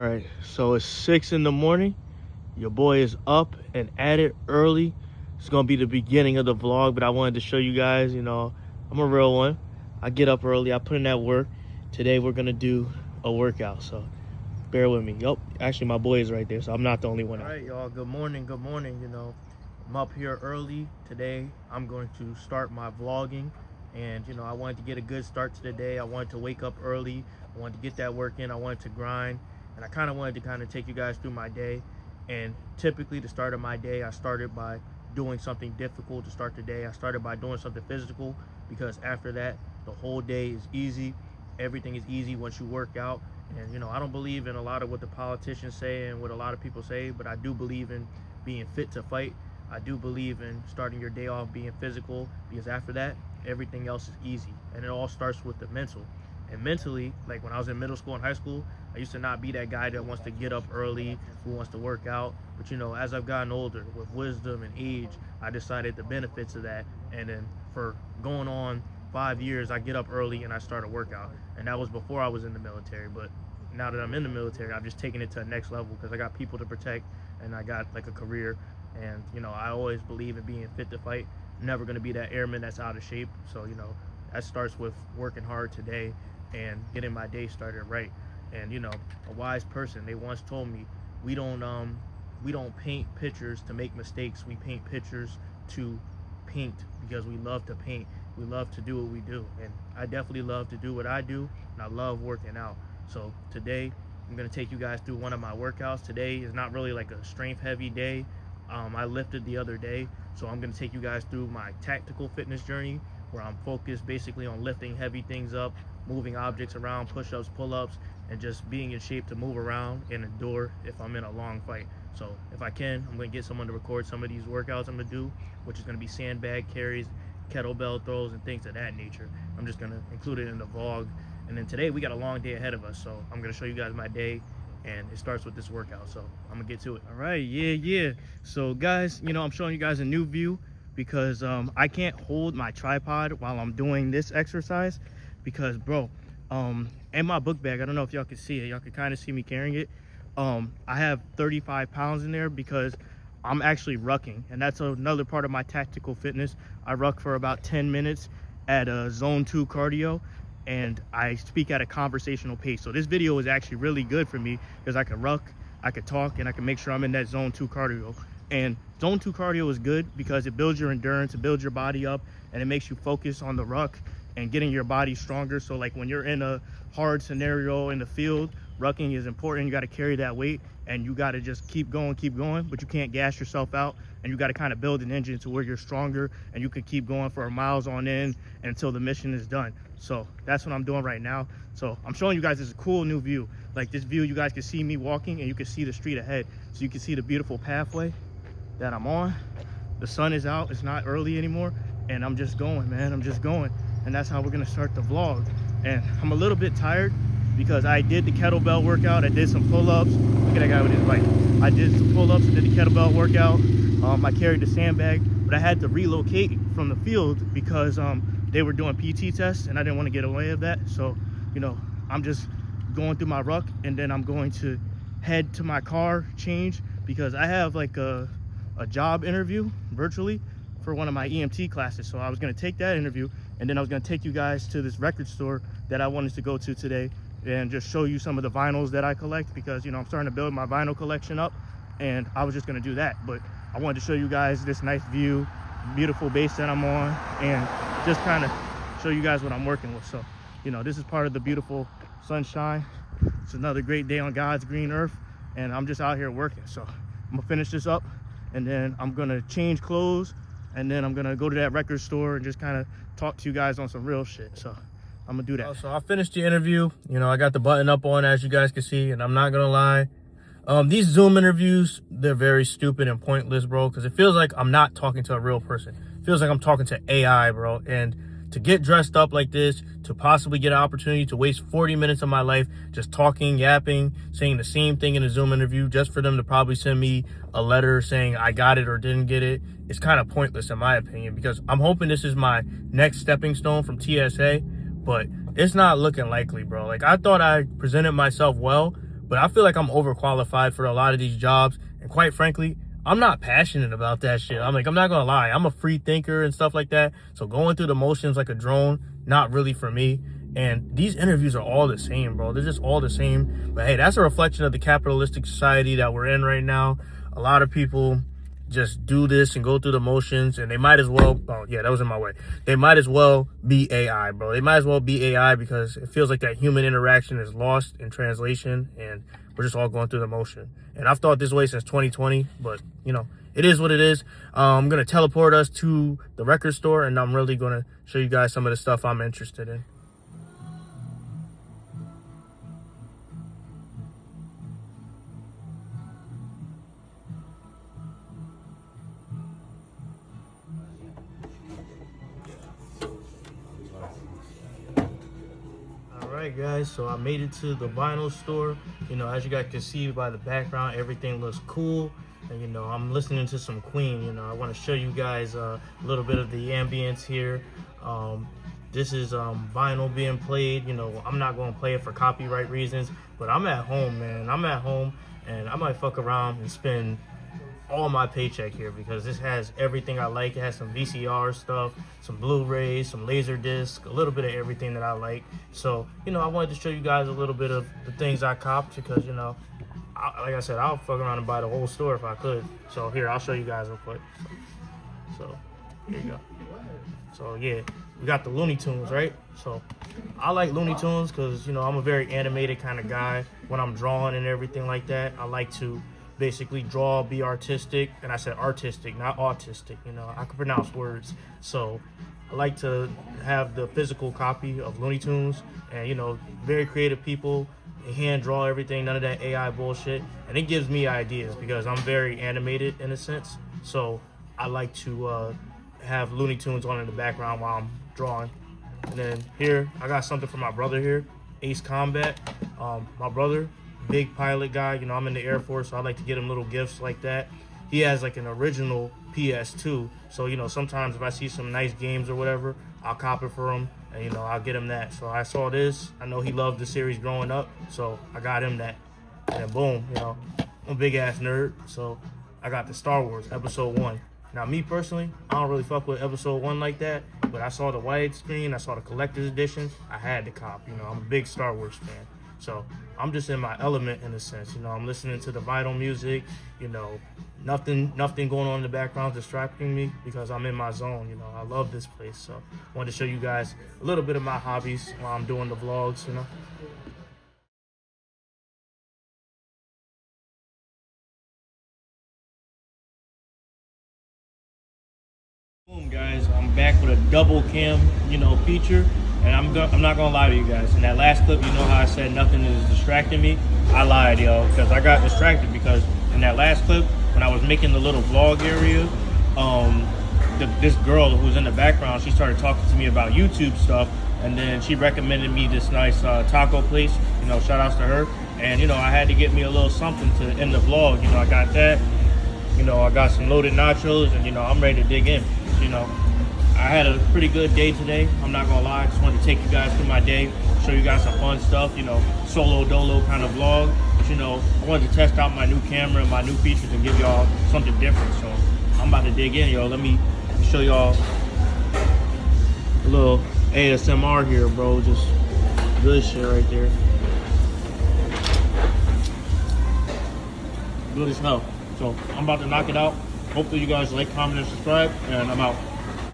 All right, so it's 6 in the morning. Your boy is up and at it early. It's gonna be the beginning of the vlog, but I wanted to show you guys, I'm a real one. I get up early, I put in that work. Today we're gonna do a workout, so bear with me. Yup, actually my boy is right there, so I'm not the only one. All right, y'all, good morning, good morning. I'm up here early. Today I'm going to start my vlogging, and I wanted to get a good start to the day. I wanted to wake up early. I wanted to get that work in. I wanted to grind. And I kind of wanted to take you guys through my day. And typically the start of my day, I started by doing something difficult to start the day. I started by doing something physical, because after that, the whole day is easy. Everything is easy once you work out. And I don't believe in a lot of what the politicians say and what a lot of people say, but I do believe in being fit to fight. I do believe in starting your day off being physical, because after that, everything else is easy. And it all starts with the mental. And mentally, like when I was in middle school and high school, I used to not be that guy that wants to get up early, who wants to work out. But as I've gotten older, with wisdom and age, I decided the benefits of that. And then for going on 5 years, I get up early and I start a workout. And that was before I was in the military. But now that I'm in the military, I've just taken it to the next level, because I got people to protect and I got like a career. And I always believe in being fit to fight. I'm never going to be that airman that's out of shape. So that starts with working hard today and getting my day started right. And a wise person, they once told me, we don't paint pictures to make mistakes. We paint pictures to paint because we love to paint. We love to do what we do. And I definitely love to do what I do, and I love working out. So today I'm going to take you guys through one of my workouts. Today is not really like a strength heavy day. I lifted the other day, so I'm going to take you guys through my tactical fitness journey, where I'm focused basically on lifting heavy things up, moving objects around, push-ups, pull-ups, and just being in shape to move around and endure if I'm in a long fight. So if I can, I'm going to get someone to record some of these workouts I'm going to do, which is going to be sandbag carries, kettlebell throws, and things of that nature. I'm just going to include it in the vlog. And then today we got a long day ahead of us, so I'm going to show you guys my day, and it starts with this workout. So I'm going to get to it. All right, yeah. So guys, I'm showing you guys a new view, because I can't hold my tripod while I'm doing this exercise, because bro, in my book bag, I don't know if y'all can see it, y'all can kind of see me carrying it. I have 35 pounds in there because I'm actually rucking, and that's another part of my tactical fitness. I ruck for about 10 minutes at a zone 2 cardio, and I speak at a conversational pace. So this video is actually really good for me, because I can ruck, I can talk, and I can make sure I'm in that zone 2 cardio. And zone 2 cardio is good because it builds your endurance, it builds your body up, and it makes you focus on the ruck and getting your body stronger. So like when you're in a hard scenario in the field, rucking is important. You got to carry that weight, and you got to just keep going, but you can't gas yourself out, and you got to kind of build an engine to where you're stronger and you can keep going for miles on end until the mission is done. So that's what I'm doing right now. So I'm showing you guys this cool new view. Like this view, you guys can see me walking, and you can see the street ahead. So you can see the beautiful pathway that I'm on. The sun is out, it's not early anymore, and I'm just going, man. I'm just going. And that's how we're gonna start the vlog. And I'm a little bit tired because I did the kettlebell workout. I did some pull-ups. Look at that guy with his bike. I did some pull-ups, I did the kettlebell workout. I carried the sandbag, but I had to relocate from the field because they were doing PT tests, and I didn't want to get away with that. So I'm just going through my ruck, and then I'm going to head to my car, change, because I have like a job interview virtually for one of my EMT classes. So I was going to take that interview, and then I was going to take you guys to this record store that I wanted to go to today and just show you some of the vinyls that I collect, because I'm starting to build my vinyl collection up, and I was just going to do that. But I wanted to show you guys this nice view, beautiful base that I'm on, and just kind of show you guys what I'm working with. So this is part of the beautiful sunshine. It's another great day on God's green earth, and I'm just out here working. So I'm gonna finish this up, and then I'm gonna change clothes, and then I'm gonna go to that record store and just kind of talk to you guys on some real shit. So I'm gonna do that. So I finished the interview. I got the button up on, as you guys can see, and I'm not gonna lie, these Zoom interviews, they're very stupid and pointless, bro, because it feels like I'm not talking to a real person. It feels like I'm talking to AI, bro. And to get dressed up like this, to possibly get an opportunity to waste 40 minutes of my life just talking, yapping, saying the same thing in a Zoom interview, just for them to probably send me a letter saying I got it or didn't get it, it's kind of pointless in my opinion, because I'm hoping this is my next stepping stone from TSA, but it's not looking likely, bro. Like, I thought I presented myself well, but I feel like I'm overqualified for a lot of these jobs. And quite frankly, I'm not passionate about that shit. I'm not gonna lie. I'm a free thinker and stuff like that. So going through the motions like a drone, not really for me. And these interviews are all the same, bro. They're just all the same. But hey, that's a reflection of the capitalistic society that we're in right now. A lot of people just do this and go through the motions, and they might as well, oh yeah, that was in my way. They might as well be AI, bro. They might as well be AI, because it feels like that human interaction is lost in translation, and we're just all going through the motion. And I've thought this way since 2020, but you know, it is what it is. I'm gonna teleport us to the record store, and I'm really gonna show you guys some of the stuff I'm interested in. Alright guys, so I made it to the vinyl store. You know, as you guys can see by the background, everything looks cool. And you know, I'm listening to some Queen. You know, I want to show you guys a little bit of the ambience here. This is vinyl being played. You know, I'm not going to play it for copyright reasons, but I'm at home, man. I'm at home, and I might fuck around and spend all my paycheck here, because this has everything I like. It has some VCR stuff, some Blu-rays, some laser disc, a little bit of everything that I like. So, you know, I wanted to show you guys a little bit of the things I copped, because, you know, like I said, I'll fuck around and buy the whole store if I could. So here, I'll show you guys real quick. So here you go. So yeah, we got the Looney Tunes, right? So I like Looney Tunes because, you know, I'm a very animated kind of guy. When I'm drawing and everything like that, I like to basically draw, be artistic. And I said artistic, not autistic. You know, I can pronounce words. So I like to have the physical copy of Looney Tunes, and, you know, very creative people. They hand draw everything, none of that AI bullshit. And it gives me ideas because I'm very animated in a sense. So I like to have Looney Tunes on in the background while I'm drawing. And then here, I got something for my brother here, Ace Combat. My brother, big pilot guy. You know, I'm in the Air Force, so I like to get him little gifts like that. He has like an original PS2, so, you know, sometimes if I see some nice games or whatever, I'll cop it for him, and, you know, I'll get him that. So I saw this. I know he loved the series growing up, so I got him that. And then boom, you know, I'm a big ass nerd, so I got the Star Wars Episode 1. Now, me personally, I don't really fuck with Episode 1 like that, but I saw the widescreen, I saw the collector's edition, I had to cop. You know, I'm a big Star Wars fan. So I'm just in my element in a sense. You know, I'm listening to the vinyl music, you know, nothing going on in the background distracting me, because I'm in my zone. You know, I love this place. So I wanted to show you guys a little bit of my hobbies while I'm doing the vlogs, you know. Boom, guys, I'm back with a double cam, you know, feature. And I'm not gonna lie to you guys. In that last clip, you know how I said nothing is distracting me? I lied, yo, because I got distracted, because in that last clip, when I was making the little vlog area, this girl who was in the background, she started talking to me about YouTube stuff, and then she recommended me this nice taco place. You know, shout outs to her. And, you know, I had to get me a little something to end the vlog. You know, I got that. You know, I got some loaded nachos, and, you know, I'm ready to dig in. You know, I had a pretty good day today. I'm not gonna lie. I just wanted to take you guys through my day, show you guys some fun stuff, you know, solo dolo kind of vlog. But, you know, I wanted to test out my new camera and my new features and give y'all something different. So I'm about to dig in, yo. Let me show y'all a little ASMR here, bro. Just good shit right there. Good as hell. So I'm about to knock it out. Hopefully you guys like, comment, and subscribe, and I'm out.